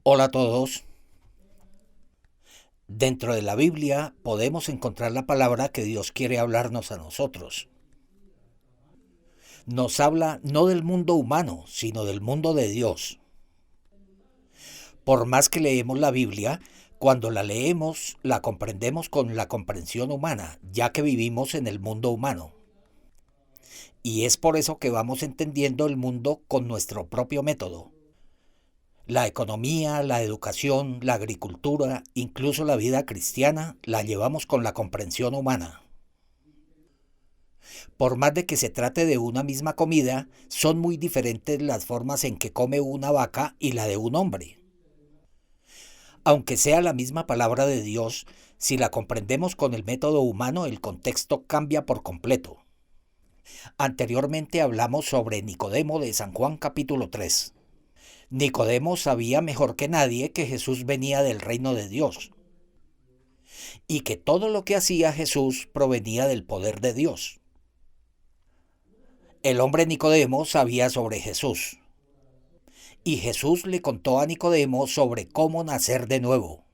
Hola a todos. Dentro de la Biblia podemos encontrar la palabra que Dios quiere hablarnos a nosotros. Nos habla no del mundo humano, sino del mundo de Dios. Por más que leemos la Biblia, cuando la leemos la comprendemos con la comprensión humana, ya que vivimos en el mundo humano. Y es por eso que vamos entendiendo el mundo con nuestro propio método. La economía, la educación, la agricultura, incluso la vida cristiana, la llevamos con la comprensión humana. Por más de que se trate de una misma comida, son muy diferentes las formas en que come una vaca y la de un hombre. Aunque sea la misma palabra de Dios, si la comprendemos con el método humano, el contexto cambia por completo. Anteriormente hablamos sobre Nicodemo de San Juan capítulo 3. Nicodemo sabía mejor que nadie que Jesús venía del reino de Dios y que todo lo que hacía Jesús provenía del poder de Dios. El hombre Nicodemo sabía sobre Jesús y Jesús le contó a Nicodemo sobre cómo nacer de nuevo.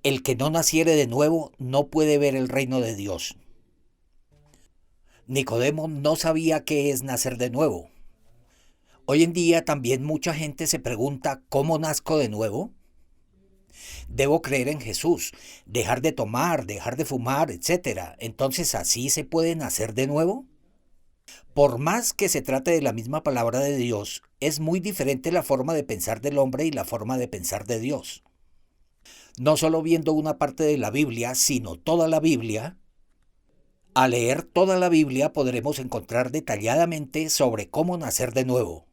El que no naciere de nuevo no puede ver el reino de Dios. Nicodemo no sabía qué es nacer de nuevo. Hoy en día también mucha gente se pregunta ¿cómo nazco de nuevo? Debo creer en Jesús, dejar de tomar, dejar de fumar, etc. Entonces, ¿así se puede nacer de nuevo? Por más que se trate de la misma palabra de Dios, es muy diferente la forma de pensar del hombre y la forma de pensar de Dios. No solo viendo una parte de la Biblia, sino toda la Biblia. Al leer toda la Biblia podremos encontrar detalladamente sobre cómo nacer de nuevo.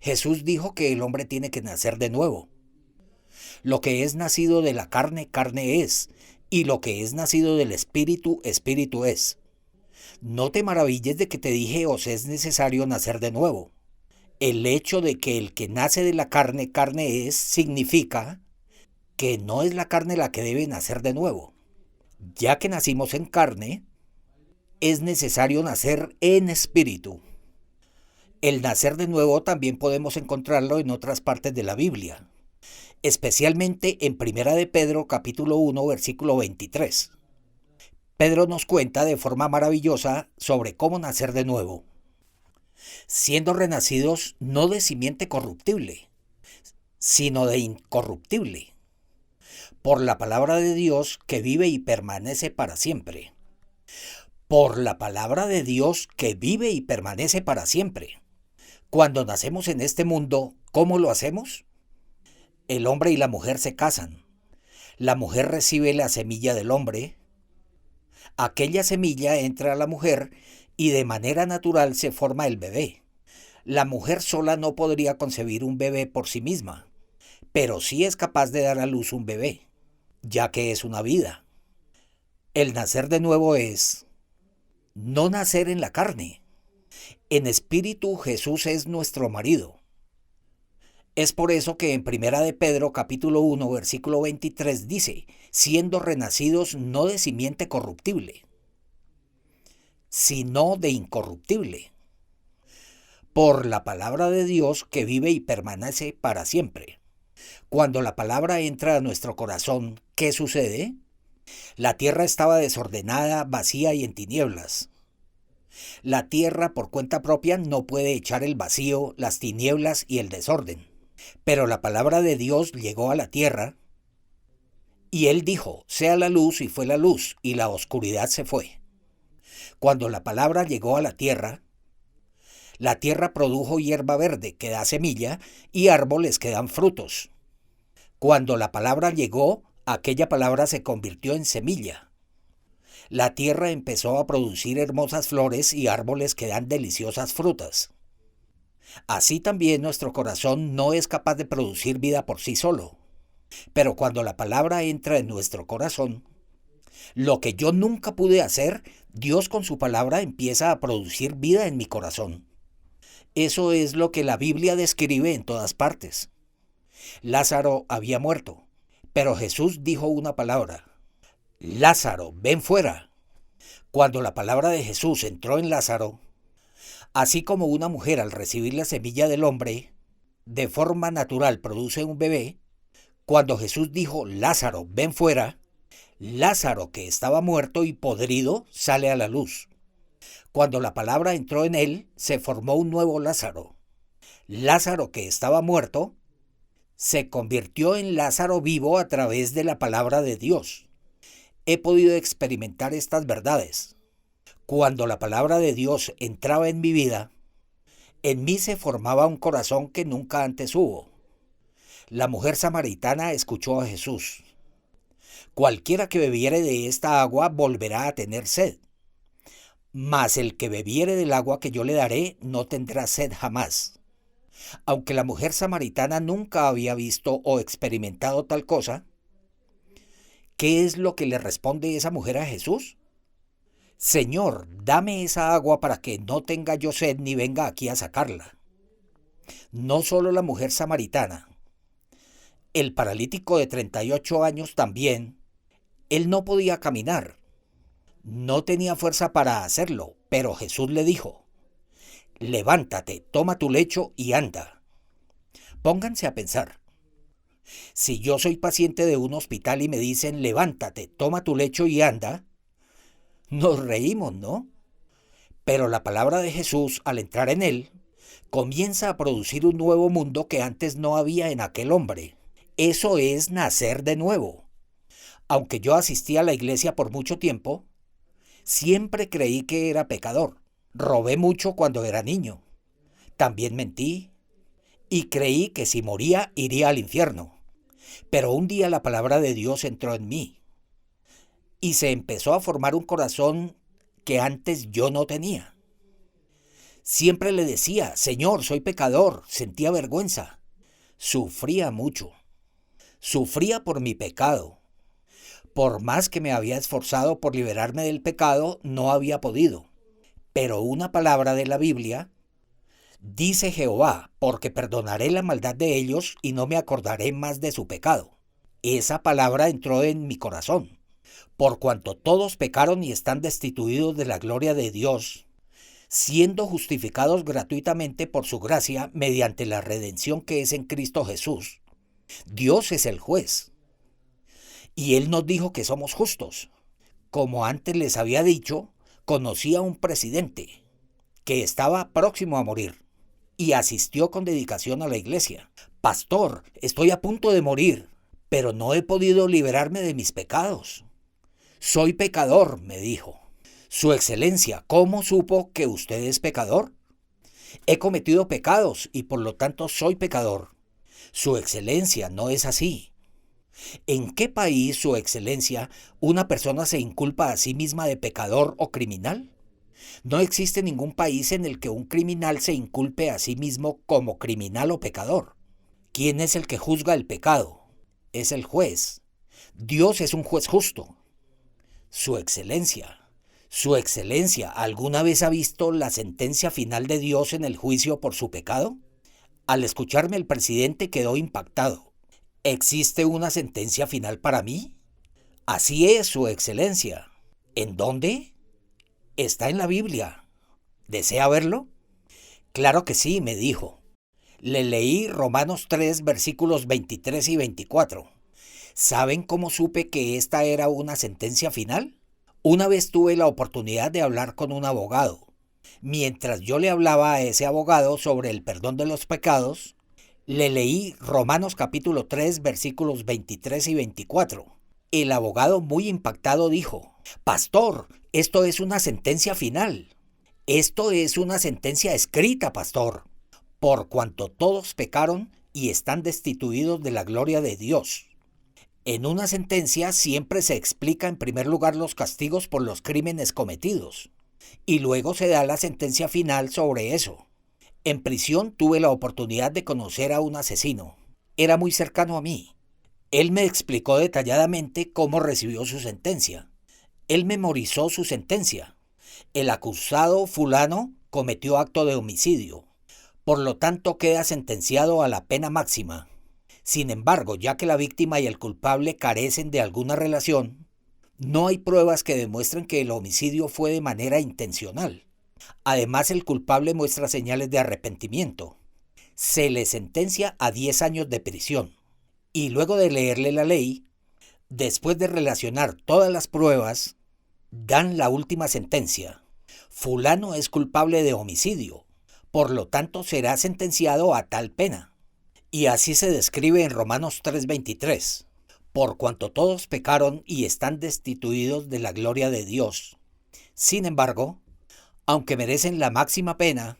Jesús dijo que el hombre tiene que nacer de nuevo. Lo que es nacido de la carne, carne es, y lo que es nacido del espíritu, espíritu es. No te maravilles de que te dije os es necesario nacer de nuevo. El hecho de que el que nace de la carne, carne es, significa que no es la carne la que debe nacer de nuevo. Ya que nacimos en carne, es necesario nacer en espíritu. El nacer de nuevo también podemos encontrarlo en otras partes de la Biblia, especialmente en Primera de Pedro capítulo 1 versículo 23. Pedro nos cuenta de forma maravillosa sobre cómo nacer de nuevo, siendo renacidos no de simiente corruptible, sino de incorruptible, por la palabra de Dios que vive y permanece para siempre. Por la palabra de Dios que vive y permanece para siempre. Cuando nacemos en este mundo, ¿cómo lo hacemos? El hombre y la mujer se casan. La mujer recibe la semilla del hombre. Aquella semilla entra a la mujer y de manera natural se forma el bebé. La mujer sola no podría concebir un bebé por sí misma, pero sí es capaz de dar a luz un bebé, ya que es una vida. El nacer de nuevo es no nacer en la carne. En espíritu Jesús es nuestro marido. Es por eso que en Primera de Pedro capítulo 1 versículo 23 dice, siendo renacidos no de simiente corruptible, sino de incorruptible, por la palabra de Dios que vive y permanece para siempre. Cuando la palabra entra a nuestro corazón, ¿qué sucede? La tierra estaba desordenada, vacía y en tinieblas. La tierra por cuenta propia no puede echar el vacío, las tinieblas y el desorden. Pero la palabra de Dios llegó a la tierra y Él dijo, sea la luz y fue la luz y la oscuridad se fue. Cuando la palabra llegó a la tierra produjo hierba verde que da semilla y árboles que dan frutos. Cuando la palabra llegó, aquella palabra se convirtió en semilla. La tierra empezó a producir hermosas flores y árboles que dan deliciosas frutas. Así también nuestro corazón no es capaz de producir vida por sí solo. Pero cuando la palabra entra en nuestro corazón, lo que yo nunca pude hacer, Dios con su palabra empieza a producir vida en mi corazón. Eso es lo que la Biblia describe en todas partes. Lázaro había muerto, pero Jesús dijo una palabra: Lázaro, ven fuera. Cuando la palabra de Jesús entró en Lázaro, así como una mujer al recibir la semilla del hombre, de forma natural produce un bebé, Cuando Jesús dijo, Lázaro, ven fuera, Lázaro, que estaba muerto y podrido, sale a la luz. Cuando la palabra entró en él, se formó un nuevo Lázaro. Lázaro, que estaba muerto, se convirtió en Lázaro vivo a través de la palabra de Dios. He podido experimentar estas verdades. Cuando la palabra de Dios entraba en mi vida, en mí se formaba un corazón que nunca antes hubo. La mujer samaritana escuchó a Jesús. Cualquiera que bebiere de esta agua volverá a tener sed. Mas el que bebiere del agua que yo le daré no tendrá sed jamás. Aunque la mujer samaritana nunca había visto o experimentado tal cosa, ¿qué es lo que le responde esa mujer a Jesús? Señor, dame esa agua para que no tenga yo sed ni venga aquí a sacarla. No solo la mujer samaritana, el paralítico de 38 años también, él no podía caminar, no tenía fuerza para hacerlo, pero Jesús le dijo, levántate, toma tu lecho y anda. Pónganse a pensar. Si yo soy paciente de un hospital y me dicen, levántate, toma tu lecho y anda, nos reímos, ¿no? Pero la palabra de Jesús, al entrar en él, comienza a producir un nuevo mundo que antes no había en aquel hombre. Eso es nacer de nuevo. Aunque yo asistí a la iglesia por mucho tiempo, siempre creí que era pecador. Robé mucho cuando era niño. También mentí y creí que si moría iría al infierno. Pero un día la palabra de Dios entró en mí y se empezó a formar un corazón que antes yo no tenía. Siempre le decía, Señor, soy pecador, sentía vergüenza. Sufría mucho. Sufría por mi pecado. Por más que me había esforzado por liberarme del pecado, no había podido. Pero una palabra de la Biblia dice Jehová, porque perdonaré la maldad de ellos y no me acordaré más de su pecado. Esa palabra entró en mi corazón. Por cuanto todos pecaron y están destituidos de la gloria de Dios, siendo justificados gratuitamente por su gracia mediante la redención que es en Cristo Jesús. Dios es el juez. Y Él nos dijo que somos justos. Como antes les había dicho, conocí a un presidente que estaba próximo a morir y asistió con dedicación a la iglesia. Pastor, estoy a punto de morir, pero no he podido liberarme de mis pecados. Soy pecador, me dijo. Su excelencia, ¿cómo supo que usted es pecador? He cometido pecados y por lo tanto soy pecador. Su excelencia, no es así. ¿En qué país, su excelencia, una persona se inculpa a sí misma de pecador o criminal? No existe ningún país en el que un criminal se inculpe a sí mismo como criminal o pecador. ¿Quién es el que juzga el pecado? Es el juez. Dios es un juez justo. Su excelencia, ¿alguna vez ha visto la sentencia final de Dios en el juicio por su pecado? Al escucharme el presidente quedó impactado. ¿Existe una sentencia final para mí? Así es, su excelencia. ¿En dónde? Está en la Biblia. ¿Desea verlo? Claro que sí, me dijo. Le leí Romanos 3, versículos 23 y 24. ¿Saben cómo supe que esta era una sentencia final? Una vez tuve la oportunidad de hablar con un abogado. Mientras yo le hablaba a ese abogado sobre el perdón de los pecados, le leí Romanos capítulo 3, versículos 23 y 24. El abogado, muy impactado, dijo, Pastor, esto es una sentencia final. Esto es una sentencia escrita, pastor. Por cuanto todos pecaron y están destituidos de la gloria de Dios. En una sentencia siempre se explica en primer lugar los castigos por los crímenes cometidos y luego se da la sentencia final sobre eso. En prisión tuve la oportunidad de conocer a un asesino. Era muy cercano a mí. Él me explicó detalladamente cómo recibió su sentencia. Él memorizó su sentencia. El acusado fulano cometió acto de homicidio. Por lo tanto queda sentenciado a la pena máxima. Sin embargo, ya que la víctima y el culpable carecen de alguna relación, no hay pruebas que demuestren que el homicidio fue de manera intencional. Además, el culpable muestra señales de arrepentimiento. Se le sentencia a 10 años de prisión. Y luego de leerle la ley, después de relacionar todas las pruebas, dan la última sentencia. Fulano es culpable de homicidio, por lo tanto será sentenciado a tal pena. Y así se describe en Romanos 3:23. Por cuanto todos pecaron y están destituidos de la gloria de Dios. Sin embargo, aunque merecen la máxima pena,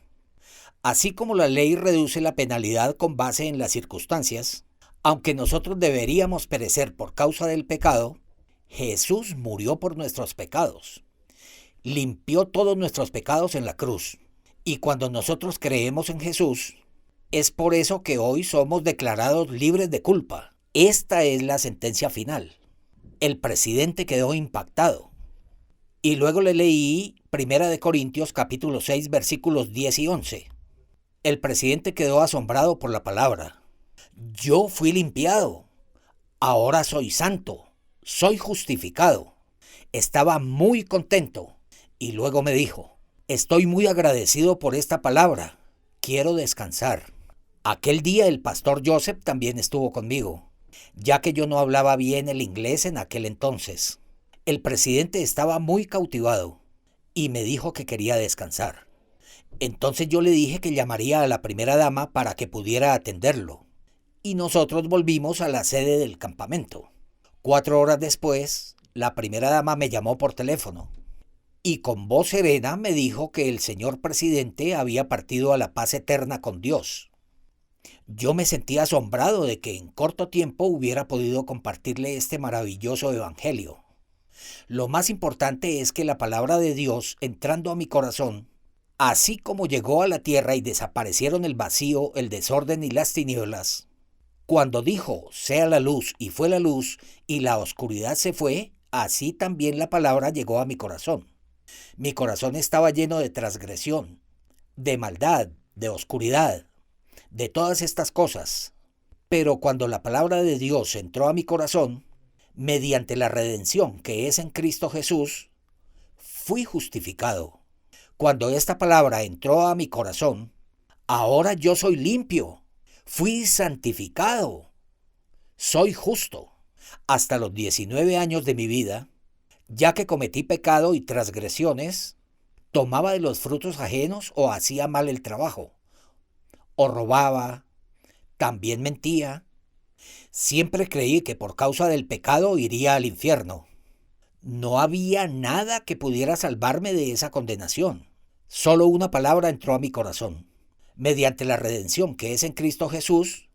así como la ley reduce la penalidad con base en las circunstancias, aunque nosotros deberíamos perecer por causa del pecado, Jesús murió por nuestros pecados. Limpió todos nuestros pecados en la cruz. Y cuando nosotros creemos en Jesús, es por eso que hoy somos declarados libres de culpa. Esta es la sentencia final. El presidente quedó impactado. Y luego le leí 1 Corintios capítulo 6 versículos 10 y 11. El presidente quedó asombrado por la palabra. Yo fui limpiado. Ahora soy santo. Soy justificado. Estaba muy contento. Y luego me dijo, estoy muy agradecido por esta palabra. Quiero descansar. Aquel día el pastor Joseph también estuvo conmigo, ya que yo no hablaba bien el inglés en aquel entonces. El presidente estaba muy cautivado y me dijo que quería descansar. Entonces yo le dije que llamaría a la primera dama para que pudiera atenderlo. Y nosotros volvimos a la sede del campamento. 4 horas después, la primera dama me llamó por teléfono y con voz serena me dijo que el señor presidente había partido a la paz eterna con Dios. Yo me sentía asombrado de que en corto tiempo hubiera podido compartirle este maravilloso evangelio. Lo más importante es que la palabra de Dios, entrando a mi corazón, así como llegó a la tierra y desaparecieron el vacío, el desorden y las tinieblas, cuando dijo, sea la luz, y fue la luz, y la oscuridad se fue, así también la palabra llegó a mi corazón. Mi corazón estaba lleno de transgresión, de maldad, de oscuridad, de todas estas cosas. Pero cuando la palabra de Dios entró a mi corazón, mediante la redención que es en Cristo Jesús, fui justificado. Cuando esta palabra entró a mi corazón, ahora yo soy limpio, fui santificado, soy justo. Hasta los 19 años de mi vida, ya que cometí pecado y transgresiones, tomaba de los frutos ajenos o hacía mal el trabajo, o robaba, también mentía. Siempre creí que por causa del pecado iría al infierno. No había nada que pudiera salvarme de esa condenación. Solo una palabra entró a mi corazón. Mediante la redención que es en Cristo Jesús,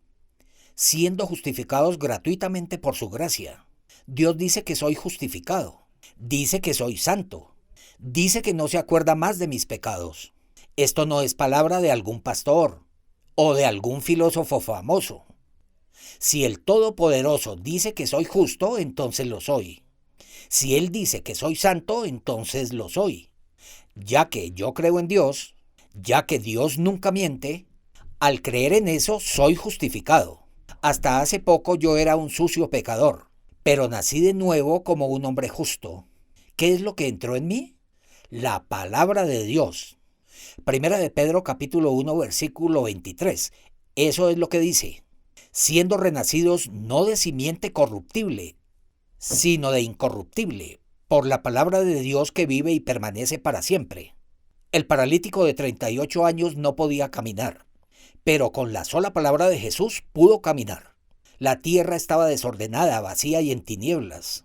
siendo justificados gratuitamente por su gracia. Dios dice que soy justificado. Dice que soy santo. Dice que no se acuerda más de mis pecados. Esto no es palabra de algún pastor o de algún filósofo famoso. Si el Todopoderoso dice que soy justo, entonces lo soy. Si Él dice que soy santo, entonces lo soy. Ya que yo creo en Dios, ya que Dios nunca miente, al creer en eso soy justificado. Hasta hace poco yo era un sucio pecador, pero nací de nuevo como un hombre justo. ¿Qué es lo que entró en mí? La palabra de Dios. Primera de Pedro capítulo 1 versículo 23. Eso es lo que dice. Siendo renacidos no de simiente corruptible, sino de incorruptible, por la palabra de Dios que vive y permanece para siempre. El paralítico de 38 años no podía caminar, pero con la sola palabra de Jesús pudo caminar. La tierra estaba desordenada, vacía y en tinieblas.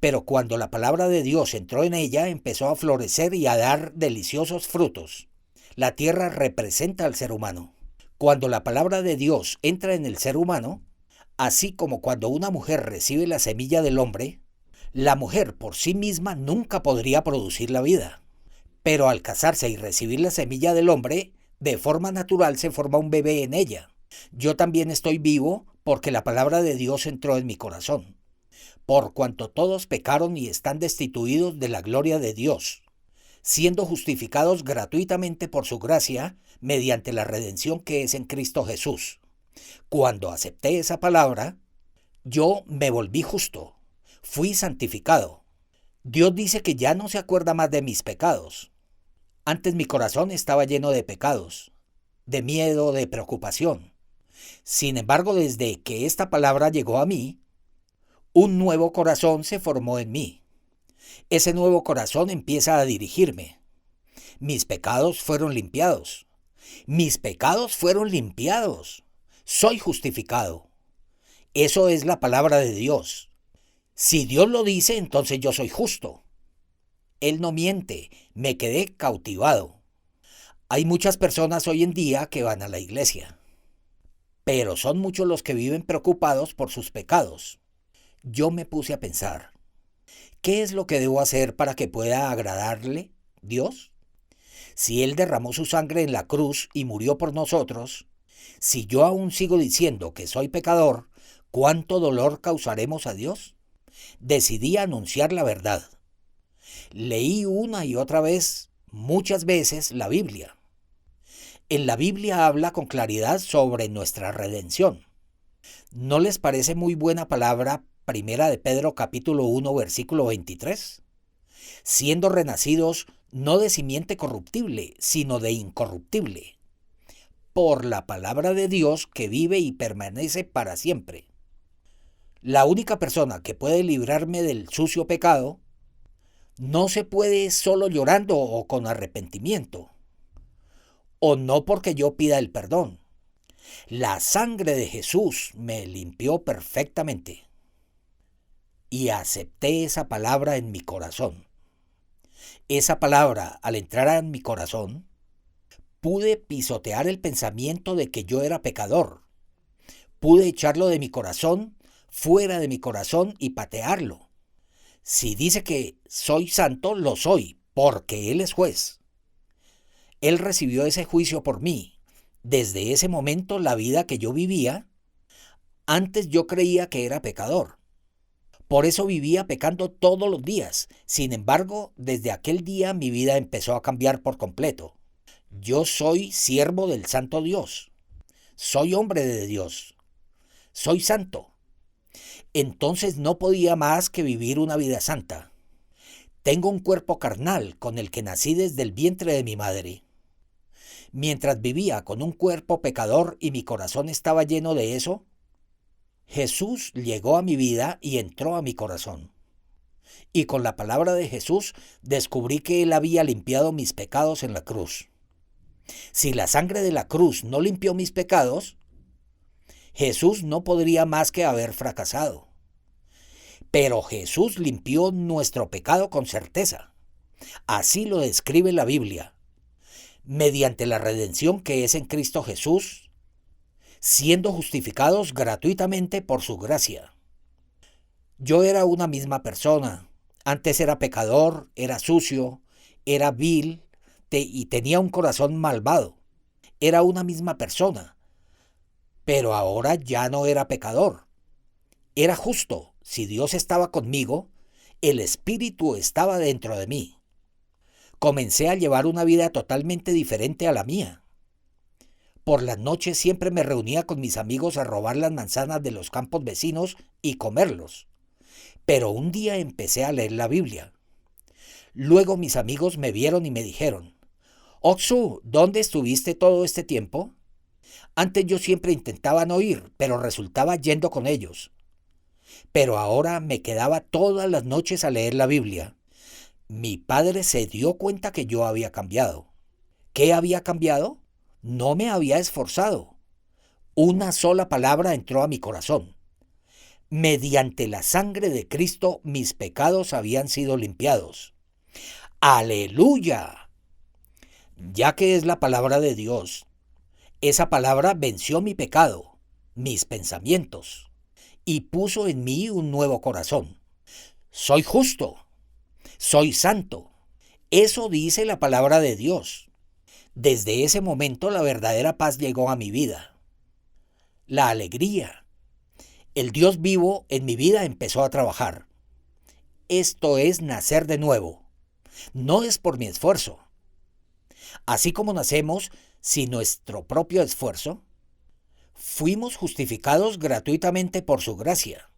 Pero cuando la palabra de Dios entró en ella, empezó a florecer y a dar deliciosos frutos. La tierra representa al ser humano. Cuando la palabra de Dios entra en el ser humano, así como cuando una mujer recibe la semilla del hombre, la mujer por sí misma nunca podría producir la vida. Pero al casarse y recibir la semilla del hombre, de forma natural se forma un bebé en ella. Yo también estoy vivo porque la palabra de Dios entró en mi corazón. Por cuanto todos pecaron y están destituidos de la gloria de Dios, siendo justificados gratuitamente por su gracia, mediante la redención que es en Cristo Jesús. Cuando acepté esa palabra, yo me volví justo, fui santificado. Dios dice que ya no se acuerda más de mis pecados. Antes mi corazón estaba lleno de pecados, de miedo, de preocupación. Sin embargo, desde que esta palabra llegó a mí, un nuevo corazón se formó en mí. Ese nuevo corazón empieza a dirigirme. Mis pecados fueron limpiados. Mis pecados fueron limpiados. Soy justificado. Eso es la palabra de Dios. Si Dios lo dice, entonces yo soy justo. Él no miente. Me quedé cautivado. Hay muchas personas hoy en día que van a la iglesia, pero son muchos los que viven preocupados por sus pecados. Yo me puse a pensar, ¿qué es lo que debo hacer para que pueda agradarle Dios? Si Él derramó su sangre en la cruz y murió por nosotros, si yo aún sigo diciendo que soy pecador, ¿cuánto dolor causaremos a Dios? Decidí anunciar la verdad. Leí una y otra vez, muchas veces, la Biblia. En la Biblia habla con claridad sobre nuestra redención. ¿No les parece muy buena palabra Primera de Pedro capítulo 1 versículo 23? Siendo renacidos no de simiente corruptible, sino de incorruptible, por la palabra de Dios que vive y permanece para siempre. La única persona que puede librarme del sucio pecado no se puede solo llorando o con arrepentimiento, o no porque yo pida el perdón. La sangre de Jesús me limpió perfectamente y acepté esa palabra en mi corazón. Esa palabra, al entrar en mi corazón, pude pisotear el pensamiento de que yo era pecador. Pude echarlo de mi corazón, fuera de mi corazón y patearlo. Si dice que soy santo, lo soy, porque Él es juez. Él recibió ese juicio por mí. Desde ese momento, la vida que yo vivía, antes yo creía que era pecador. Por eso vivía pecando todos los días. Sin embargo, desde aquel día mi vida empezó a cambiar por completo. Yo soy siervo del Santo Dios. Soy hombre de Dios. Soy santo. Entonces no podía más que vivir una vida santa. Tengo un cuerpo carnal con el que nací desde el vientre de mi madre. Mientras vivía con un cuerpo pecador y mi corazón estaba lleno de eso, Jesús llegó a mi vida y entró a mi corazón. Y con la palabra de Jesús descubrí que Él había limpiado mis pecados en la cruz. Si la sangre de la cruz no limpió mis pecados, Jesús no podría más que haber fracasado. Pero Jesús limpió nuestro pecado con certeza. Así lo describe la Biblia. Mediante la redención que es en Cristo Jesús, siendo justificados gratuitamente por su gracia. Yo era una misma persona. Antes era pecador, era sucio, era vil y tenía un corazón malvado. Era una misma persona. Pero ahora ya no era pecador. Era justo. Si Dios estaba conmigo, el Espíritu estaba dentro de mí. Comencé a llevar una vida totalmente diferente a la mía. Por las noches siempre me reunía con mis amigos a robar las manzanas de los campos vecinos y comerlos. Pero un día empecé a leer la Biblia. Luego mis amigos me vieron y me dijeron, «Otsu, ¿dónde estuviste todo este tiempo?» Antes yo siempre intentaba no ir, pero resultaba yendo con ellos. Pero ahora me quedaba todas las noches a leer la Biblia. Mi padre se dio cuenta que yo había cambiado. ¿Qué había cambiado? No me había esforzado. Una sola palabra entró a mi corazón. Mediante la sangre de Cristo mis pecados habían sido limpiados. ¡Aleluya! Ya que es la palabra de Dios, esa palabra venció mi pecado, mis pensamientos, y puso en mí un nuevo corazón. Soy justo. Soy santo. Eso dice la palabra de Dios. Desde ese momento la verdadera paz llegó a mi vida. La alegría. El Dios vivo en mi vida empezó a trabajar. Esto es nacer de nuevo. No es por mi esfuerzo. Así como nacemos sin nuestro propio esfuerzo, fuimos justificados gratuitamente por su gracia.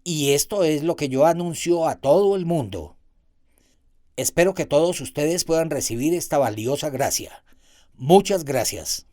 Y esto es lo que yo anuncio a todo el mundo. Espero que todos ustedes puedan recibir esta valiosa gracia. Muchas gracias.